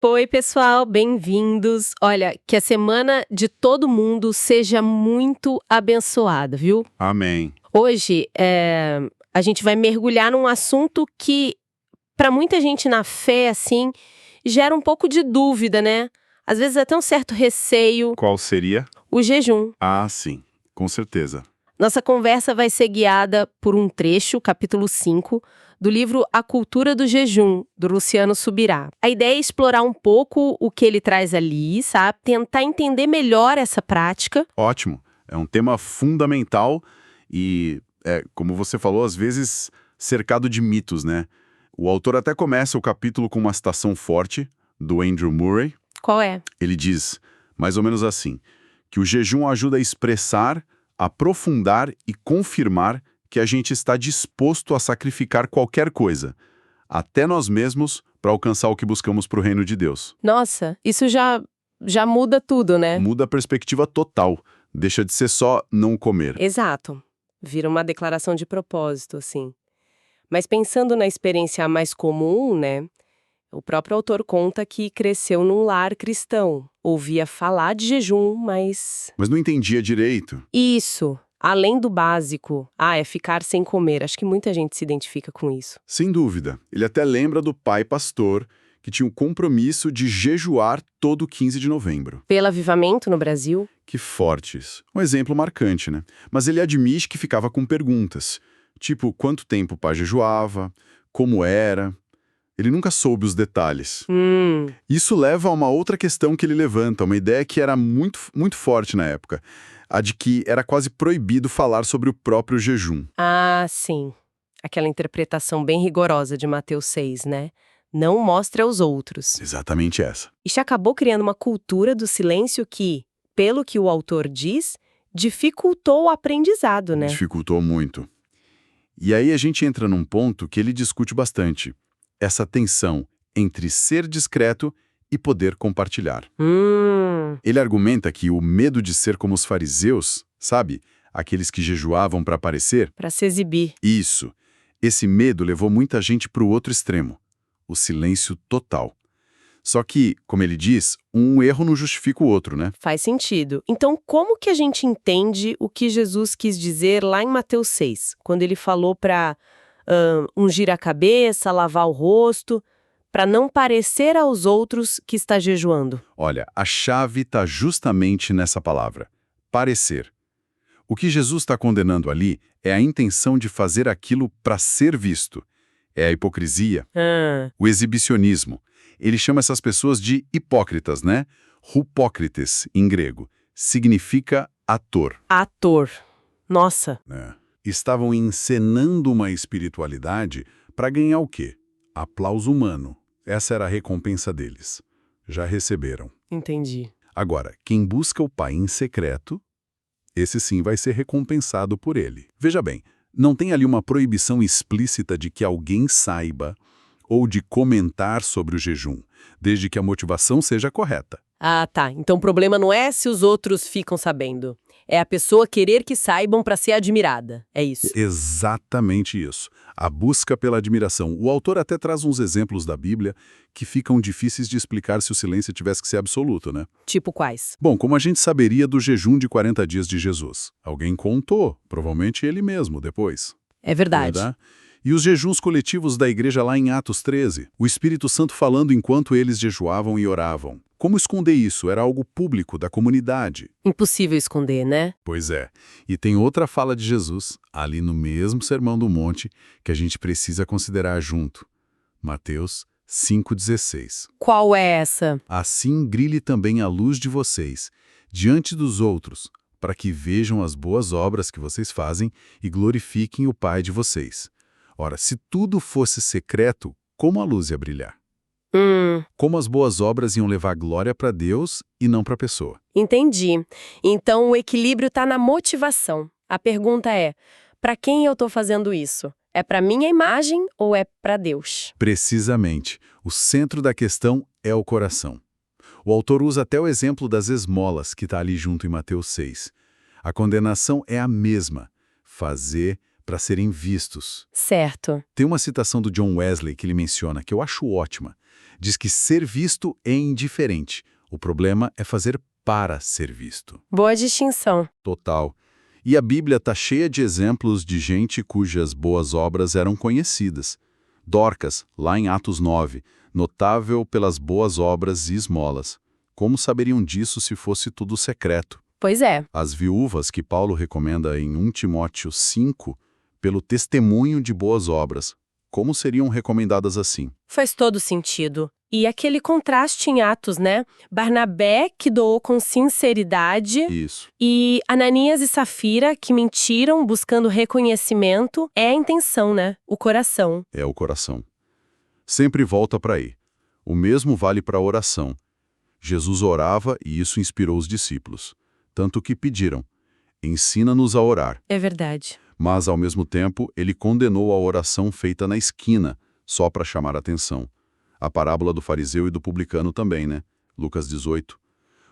Oi, pessoal, bem-vindos. Olha, que a semana de todo mundo seja muito abençoada, viu? Amém. Hoje, a gente vai mergulhar num assunto que, para muita gente na fé, assim, gera um pouco de dúvida, né? Às vezes até um certo receio, Qual seria? o jejum. Ah, sim, com certeza. Nossa conversa vai ser guiada por um trecho, capítulo 5, do livro A Cultura do Jejum, do Luciano Subirá. A ideia é explorar um pouco o que ele traz ali, sabe? Tentar entender melhor essa prática. Ótimo. É um tema fundamental e, como você falou, às vezes cercado de mitos, né? O autor até começa o capítulo com uma citação forte do Andrew Murray. Qual é? Ele diz, mais ou menos assim, que o jejum ajuda a expressar, aprofundar e confirmar que a gente está disposto a sacrificar qualquer coisa, até nós mesmos, para alcançar o que buscamos para o reino de Deus. Nossa, isso já muda tudo, né? Muda a perspectiva total. Deixa de ser só não comer. Exato. Vira uma declaração de propósito, assim. Mas pensando na experiência mais comum, né? O próprio autor conta que cresceu num lar cristão. Ouvia falar de jejum, mas... Mas não entendia direito. Isso, além do básico. É ficar sem comer. Acho que muita gente se identifica com isso. Sem dúvida. Ele até lembra do pai pastor, que tinha o compromisso de jejuar todo 15 de novembro. Pelo avivamento no Brasil, Que fortes. Um exemplo marcante, né? Mas ele admite que ficava com perguntas. Tipo, quanto tempo o pai jejuava? Como era? Ele nunca soube os detalhes. Isso leva a uma outra questão que ele levanta, uma ideia que era muito, muito forte na época. A de que era quase proibido falar sobre o próprio jejum. sim. Aquela interpretação bem rigorosa de Mateus 6, né? Não mostre aos outros. Exatamente essa. Isso acabou criando uma cultura do silêncio que, pelo que o autor diz, dificultou o aprendizado, né? Dificultou muito. E aí a gente entra num ponto que ele discute bastante. Essa tensão entre ser discreto e poder compartilhar. Ele argumenta que o medo de ser como os fariseus, sabe? Aqueles que jejuavam para aparecer. Para se exibir. Isso. Esse medo levou muita gente para o outro extremo. O silêncio total. Só que, como ele diz, um erro não justifica o outro, né? Faz sentido. Então, como que a gente entende o que Jesus quis dizer lá em Mateus 6, quando ele falou para ungir a cabeça, lavar o rosto, para não parecer aos outros que está jejuando? Olha, a chave está justamente nessa palavra, parecer. O que Jesus está condenando ali é a intenção de fazer aquilo para ser visto. É a hipocrisia, o exibicionismo. Ele chama essas pessoas de hipócritas, né? Rupócrites, em grego. Significa ator. Ator. Nossa. Estavam encenando uma espiritualidade para ganhar o quê? Aplauso humano. Essa era a recompensa deles. Já receberam. Entendi. Agora, quem busca o Pai em secreto, esse sim vai ser recompensado por ele. Veja bem, não tem ali uma proibição explícita de que alguém saiba ou de comentar sobre o jejum, desde que a motivação seja correta. Tá. Então o problema não é se os outros ficam sabendo. É a pessoa querer que saibam para ser admirada. É isso. Exatamente isso. A busca pela admiração. O autor até traz uns exemplos da Bíblia que ficam difíceis de explicar se o silêncio tivesse que ser absoluto, né? Tipo quais? Bom, como a gente saberia do jejum de 40 dias de Jesus? Alguém contou, provavelmente ele mesmo, depois. É verdade. E os jejuns coletivos da igreja lá em Atos 13, o Espírito Santo falando enquanto eles jejuavam e oravam. Como esconder isso? Era algo público, da comunidade. Impossível esconder, né? Pois é. E tem outra fala de Jesus, ali no mesmo Sermão do Monte, que a gente precisa considerar junto. Mateus 5,16. Qual é essa? Assim brilhe também a luz de vocês, diante dos outros, para que vejam as boas obras que vocês fazem e glorifiquem o Pai de vocês. Ora, se tudo fosse secreto, como a luz ia brilhar? Como as boas obras iam levar glória para Deus e não para a pessoa. Entendi. Então o equilíbrio está na motivação. A pergunta é, para quem eu estou fazendo isso? É para minha imagem ou é para Deus? Precisamente. O centro da questão é o coração. O autor usa até o exemplo das esmolas, que está ali junto em Mateus 6. A condenação é a mesma. Fazer para serem vistos. Certo. Tem uma citação do John Wesley que ele menciona, que eu acho ótima. Diz que ser visto é indiferente. O problema é fazer para ser visto. Boa distinção. Total. E a Bíblia está cheia de exemplos de gente cujas boas obras eram conhecidas. Dorcas, lá em Atos 9, notável pelas boas obras e esmolas. Como saberiam disso se fosse tudo secreto? Pois é. As viúvas que Paulo recomenda em 1 Timóteo 5, pelo testemunho de boas obras. Como seriam recomendadas assim? Faz todo sentido. E aquele contraste em Atos, né? Barnabé, que doou com sinceridade, Isso. e Ananias e Safira, que mentiram buscando reconhecimento, é a intenção, né? O coração. É o coração. Sempre volta para aí. O mesmo vale para a oração. Jesus orava e isso inspirou os discípulos. Tanto que pediram, ensina-nos a orar. É verdade. Mas, ao mesmo tempo, ele condenou a oração feita na esquina, só para chamar a atenção. A parábola do fariseu e do publicano também, né? Lucas 18.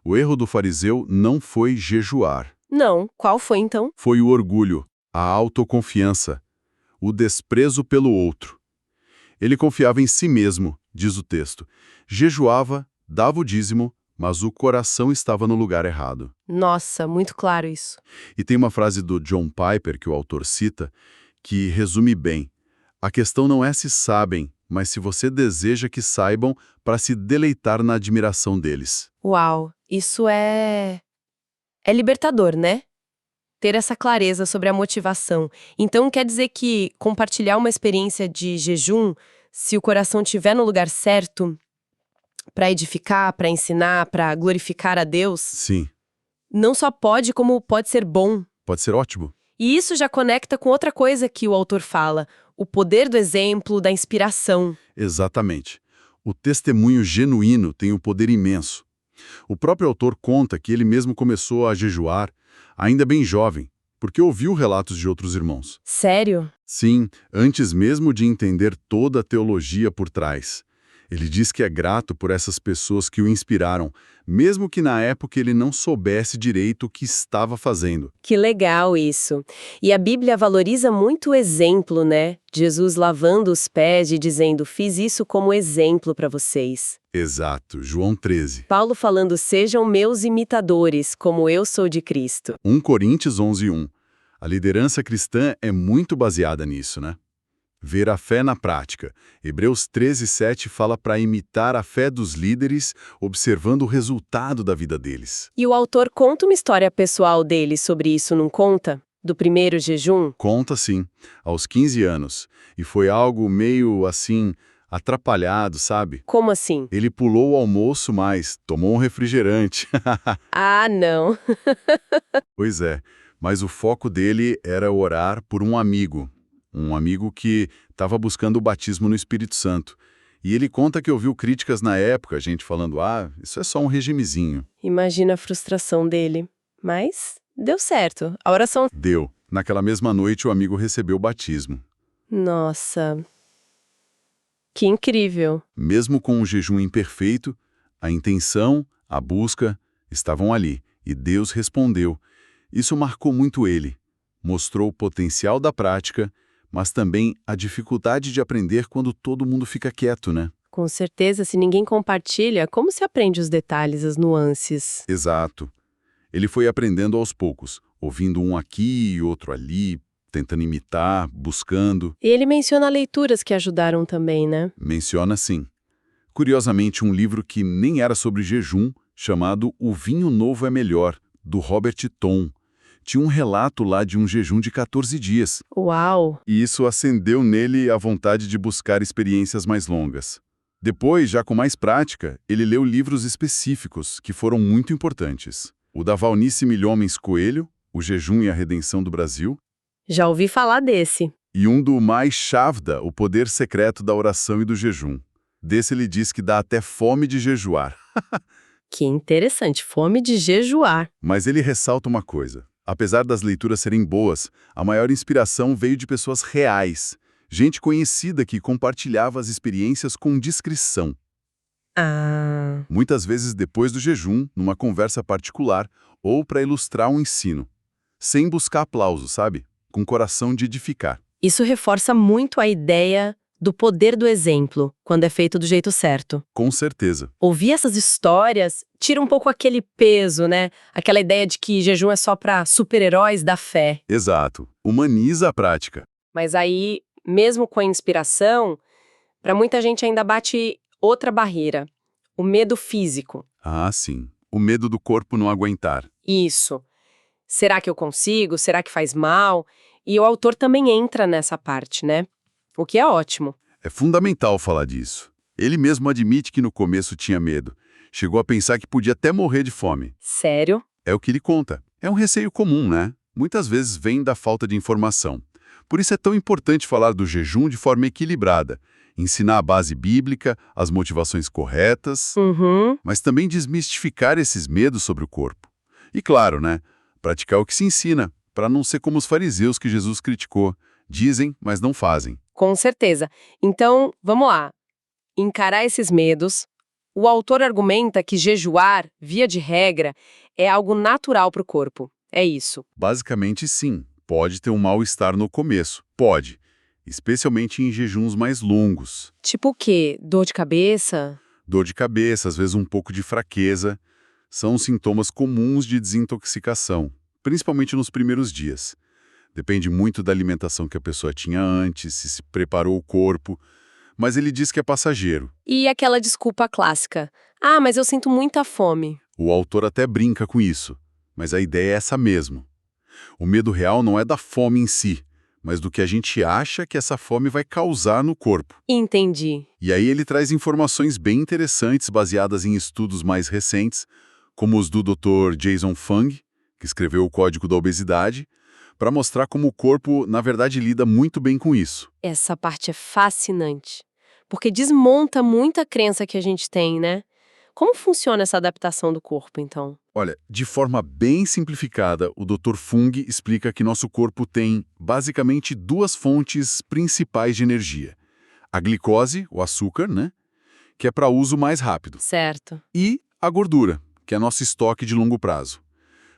O erro do fariseu não foi jejuar. Não. Qual foi, então? Foi o orgulho, a autoconfiança, o desprezo pelo outro. Ele confiava em si mesmo, diz o texto. Jejuava, dava o dízimo, mas o coração estava no lugar errado. Nossa, muito claro isso. E tem uma frase do John Piper, que o autor cita, que resume bem. A questão não é se sabem, mas se você deseja que saibam para se deleitar na admiração deles. Uau, isso é libertador, né? Ter essa clareza sobre a motivação. Então, quer dizer que compartilhar uma experiência de jejum, se o coração estiver no lugar certo, para edificar, para ensinar, para glorificar a Deus, Sim, não só pode, como pode ser bom. pode ser ótimo. E isso já conecta com outra coisa que o autor fala, o poder do exemplo, da inspiração. Exatamente. O testemunho genuíno tem um poder imenso. O próprio autor conta que ele mesmo começou a jejuar, ainda bem jovem, porque ouviu relatos de outros irmãos. Sério? Sim, antes mesmo de entender toda a teologia por trás. Ele diz que é grato por essas pessoas que o inspiraram, mesmo que na época ele não soubesse direito o que estava fazendo. Que legal isso. E a Bíblia valoriza muito o exemplo, né? Jesus lavando os pés e dizendo, fiz isso como exemplo para vocês. Exato, João 13. Paulo falando, sejam meus imitadores, como eu sou de Cristo. 1 Coríntios 11:1. A liderança cristã é muito baseada nisso, né? Ver a fé na prática. Hebreus 13:7 fala para imitar a fé dos líderes, observando o resultado da vida deles. E o autor conta uma história pessoal dele sobre isso, não conta? Do primeiro jejum? Conta sim, aos 15 anos. E foi algo meio, assim, atrapalhado, sabe? Como assim? Ele pulou o almoço, mas tomou um refrigerante. Ah, não. Pois é, mas o foco dele era orar por um amigo que estava buscando o batismo no Espírito Santo. E ele conta que ouviu críticas na época, gente falando, isso é só um regimezinho. Imagina a frustração dele. Mas deu certo. A oração... Deu. Naquela mesma noite, o amigo recebeu o batismo. Nossa. Que incrível. Mesmo com um jejum imperfeito, a intenção, a busca, estavam ali. E Deus respondeu. Isso marcou muito ele. Mostrou o potencial da prática, mas também a dificuldade de aprender quando todo mundo fica quieto, né? Com certeza, se ninguém compartilha, como se aprende os detalhes, as nuances? Exato. Ele foi aprendendo aos poucos, ouvindo um aqui e outro ali, tentando imitar, buscando. E ele menciona leituras que ajudaram também, né? Menciona sim. Curiosamente, um livro que nem era sobre jejum, chamado O Vinho Novo é Melhor, do Robert Tom. Tinha um relato lá de um jejum de 14 dias. Uau! E isso acendeu nele a vontade de buscar experiências mais longas. Depois, já com mais prática, ele leu livros específicos que foram muito importantes. O da Valnice Milhomens Coelho, O Jejum e a Redenção do Brasil. Já ouvi falar desse. E um do Mai Shavda, O Poder Secreto da Oração e do Jejum. Desse ele diz que dá até fome de jejuar. Que interessante, fome de jejuar. Mas ele ressalta uma coisa. Apesar das leituras serem boas, a maior inspiração veio de pessoas reais, gente conhecida que compartilhava as experiências com discrição. Ah, Muitas vezes depois do jejum, numa conversa particular ou para ilustrar um ensino. Sem buscar aplauso, sabe? Com coração de edificar. isso reforça muito a ideia do poder do exemplo, quando é feito do jeito certo. Com certeza. Ouvir essas histórias tira um pouco aquele peso, né? Aquela ideia de que jejum é só para super-heróis da fé. Exato. Humaniza a prática. Mas aí, mesmo com a inspiração, para muita gente ainda bate outra barreira, o medo físico. Ah, sim. O medo do corpo não aguentar. Isso. Será que eu consigo? Será que faz mal? E o autor também entra nessa parte, né? O que é ótimo. É fundamental falar disso. Ele mesmo admite que no começo tinha medo. Chegou a pensar que podia até morrer de fome. Sério? É o que ele conta. É um receio comum, né? Muitas vezes vem da falta de informação. Por isso é tão importante falar do jejum de forma equilibrada, ensinar a base bíblica, as motivações corretas, mas também desmistificar esses medos sobre o corpo. E claro, né? Praticar o que se ensina, para não ser como os fariseus que Jesus criticou. Dizem, mas não fazem. Com certeza. Então, vamos lá. Encarar esses medos. O autor argumenta que jejuar, via de regra, é algo natural para o corpo. É isso. Basicamente, sim. Pode ter um mal-estar no começo. Pode. Especialmente em jejuns mais longos. Tipo o quê? Dor de cabeça? Dor de cabeça, às vezes um pouco de fraqueza. São sintomas comuns de desintoxicação, principalmente nos primeiros dias. Depende muito da alimentação que a pessoa tinha antes, se preparou o corpo, mas ele diz que é passageiro. E aquela desculpa clássica. Ah, mas eu sinto muita fome. O autor até brinca com isso, mas a ideia é essa mesmo. O medo real não é da fome em si, mas do que a gente acha que essa fome vai causar no corpo. Entendi. E aí ele traz informações bem interessantes baseadas em estudos mais recentes, como os do Dr. Jason Fung, que escreveu o Código da Obesidade, para mostrar como o corpo, na verdade, lida muito bem com isso. Essa parte é fascinante, porque desmonta muita crença que a gente tem, né? Como funciona essa adaptação do corpo, então? Olha, de forma bem simplificada, o Dr. Fung explica que nosso corpo tem, basicamente, duas fontes principais de energia. A glicose, o açúcar, né? Que é para uso mais rápido. Certo. E a gordura, que é nosso estoque de longo prazo.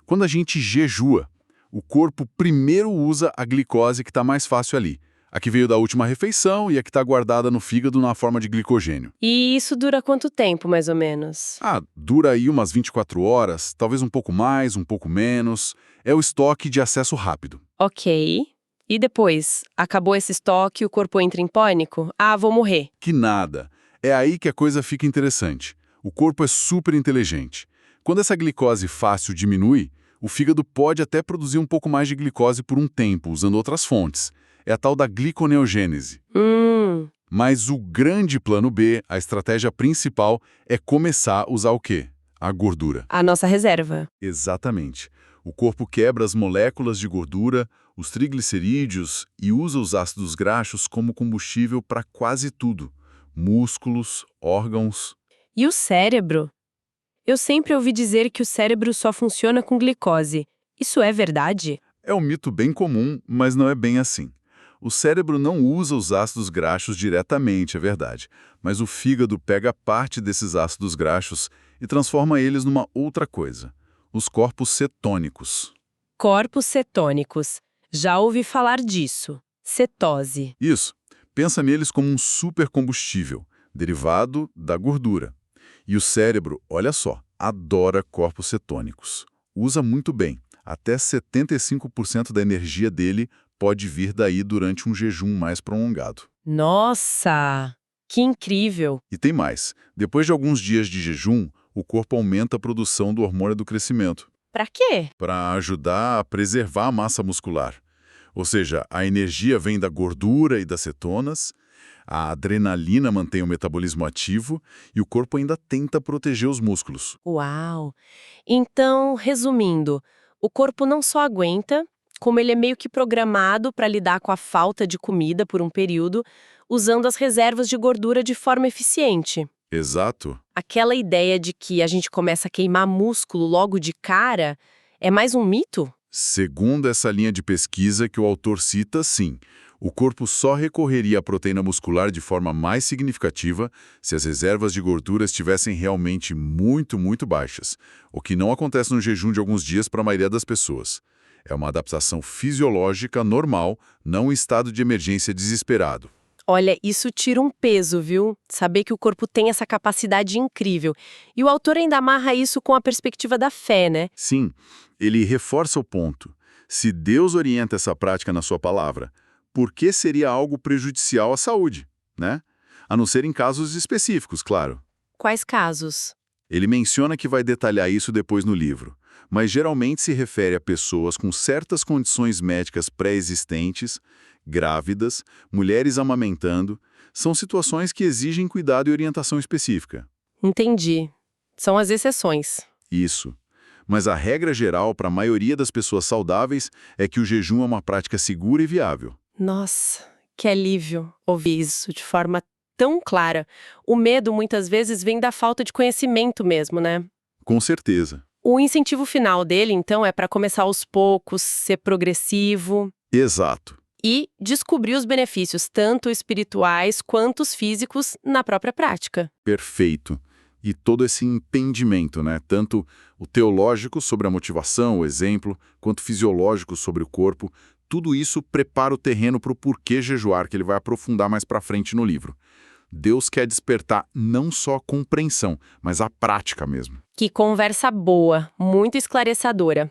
Quando a gente jejua, o corpo primeiro usa a glicose que está mais fácil ali. A que veio da última refeição e a que está guardada no fígado na forma de glicogênio. E isso dura quanto tempo, mais ou menos? Dura aí umas 24 horas, talvez um pouco mais, um pouco menos. É o estoque de acesso rápido. Ok. E depois? Acabou esse estoque e o corpo entra em pânico? Ah, vou morrer. Que nada. É aí que a coisa fica interessante. O corpo é super inteligente. Quando essa glicose fácil diminui, o fígado pode até produzir um pouco mais de glicose por um tempo, usando outras fontes. É a tal da gliconeogênese. Mas o grande plano B, a estratégia principal, é começar a usar o quê? A gordura. A nossa reserva. Exatamente. O corpo quebra as moléculas de gordura, os triglicerídeos e usa os ácidos graxos como combustível para quase tudo. Músculos, órgãos. E o cérebro? Eu sempre ouvi dizer que o cérebro só funciona com glicose. Isso é verdade? É um mito bem comum, mas não é bem assim. O cérebro não usa os ácidos graxos diretamente, é verdade, mas o fígado pega parte desses ácidos graxos e transforma eles numa outra coisa, os corpos cetônicos. Corpos cetônicos. Já ouvi falar disso. Cetose. Isso. Pensa neles como um supercombustível, derivado da gordura. E o cérebro, olha só, adora corpos cetônicos. Usa muito bem. Até 75% da energia dele pode vir daí durante um jejum mais prolongado. Nossa! Que incrível! E tem mais. Depois de alguns dias de jejum, o corpo aumenta a produção do hormônio do crescimento. Pra quê? Para ajudar a preservar a massa muscular. Ou seja, a energia vem da gordura e das cetonas, a adrenalina mantém o metabolismo ativo e o corpo ainda tenta proteger os músculos. Uau! Então, resumindo, o corpo não só aguenta, como ele é meio que programado para lidar com a falta de comida por um período, usando as reservas de gordura de forma eficiente. Exato. Aquela ideia de que a gente começa a queimar músculo logo de cara é mais um mito? Segundo essa linha de pesquisa que o autor cita, sim. O corpo só recorreria à proteína muscular de forma mais significativa se as reservas de gordura estivessem realmente muito, muito baixas, o que não acontece no jejum de alguns dias para a maioria das pessoas. É uma adaptação fisiológica normal, não um estado de emergência desesperado. Olha, isso tira um peso, viu? Saber que o corpo tem essa capacidade incrível. E o autor ainda amarra isso com a perspectiva da fé, né? Sim, ele reforça o ponto. Se Deus orienta essa prática na sua palavra, por que seria algo prejudicial à saúde, né? A não ser em casos específicos, claro. Quais casos? Ele menciona que vai detalhar isso depois no livro, mas geralmente se refere a pessoas com certas condições médicas pré-existentes, grávidas, mulheres amamentando, são situações que exigem cuidado e orientação específica. Entendi. São as exceções. Isso. Mas a regra geral para a maioria das pessoas saudáveis é que o jejum é uma prática segura e viável. Nossa, que alívio ouvir isso de forma tão clara. O medo muitas vezes vem da falta de conhecimento mesmo, né? Com certeza. O incentivo final dele, então, é para começar aos poucos, ser progressivo Exato. e descobrir os benefícios, tanto espirituais quanto os físicos, na própria prática. Perfeito. E todo esse entendimento, né? Tanto o teológico sobre a motivação, o exemplo, quanto o fisiológico sobre o corpo, tudo isso prepara o terreno para o porquê jejuar, que ele vai aprofundar mais para frente no livro. Deus quer despertar não só a compreensão, mas a prática mesmo. Que conversa boa, muito esclarecedora.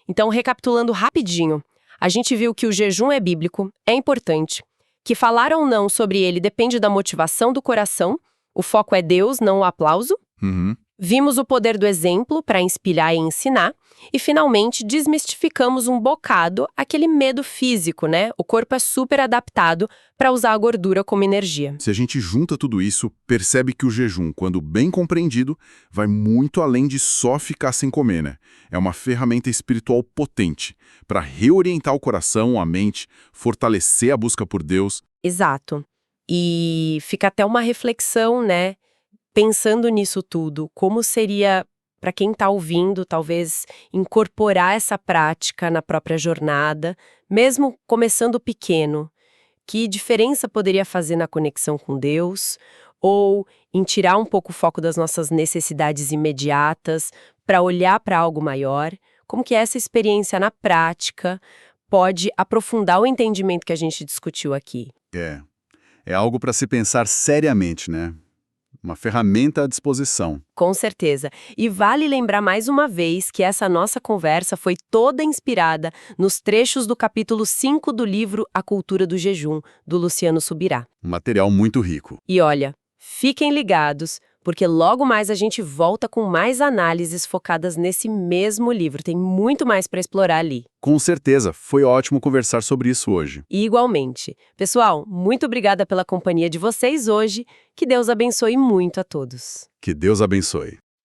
Então, recapitulando rapidinho, a gente viu que o jejum é bíblico, é importante, que falar ou não sobre ele depende da motivação do coração, o foco é Deus, não o aplauso. Uhum. Vimos o poder do exemplo para inspirar e ensinar. E, finalmente, desmistificamos um bocado aquele medo físico, né? O corpo é super adaptado para usar a gordura como energia. Se a gente junta tudo isso, percebe que o jejum, quando bem compreendido, vai muito além de só ficar sem comer, né? É uma ferramenta espiritual potente para reorientar o coração, a mente, fortalecer a busca por Deus. Exato. E fica até uma reflexão, né? Pensando nisso tudo, como seria, para quem está ouvindo, talvez incorporar essa prática na própria jornada, mesmo começando pequeno? Que diferença poderia fazer na conexão com Deus? Ou em tirar um pouco o foco das nossas necessidades imediatas para olhar para algo maior? Como que essa experiência na prática pode aprofundar o entendimento que a gente discutiu aqui? É algo para se pensar seriamente, né? Uma ferramenta à disposição. Com certeza. E vale lembrar mais uma vez que essa nossa conversa foi toda inspirada nos trechos do capítulo 5 do livro A Cultura do Jejum, do Luciano Subirá. Um material muito rico. E olha, fiquem ligados, porque logo mais a gente volta com mais análises focadas nesse mesmo livro. Tem muito mais para explorar ali. Com certeza, foi ótimo conversar sobre isso hoje. E igualmente. Pessoal, muito obrigada pela companhia de vocês hoje. Que Deus abençoe muito a todos. Que Deus abençoe.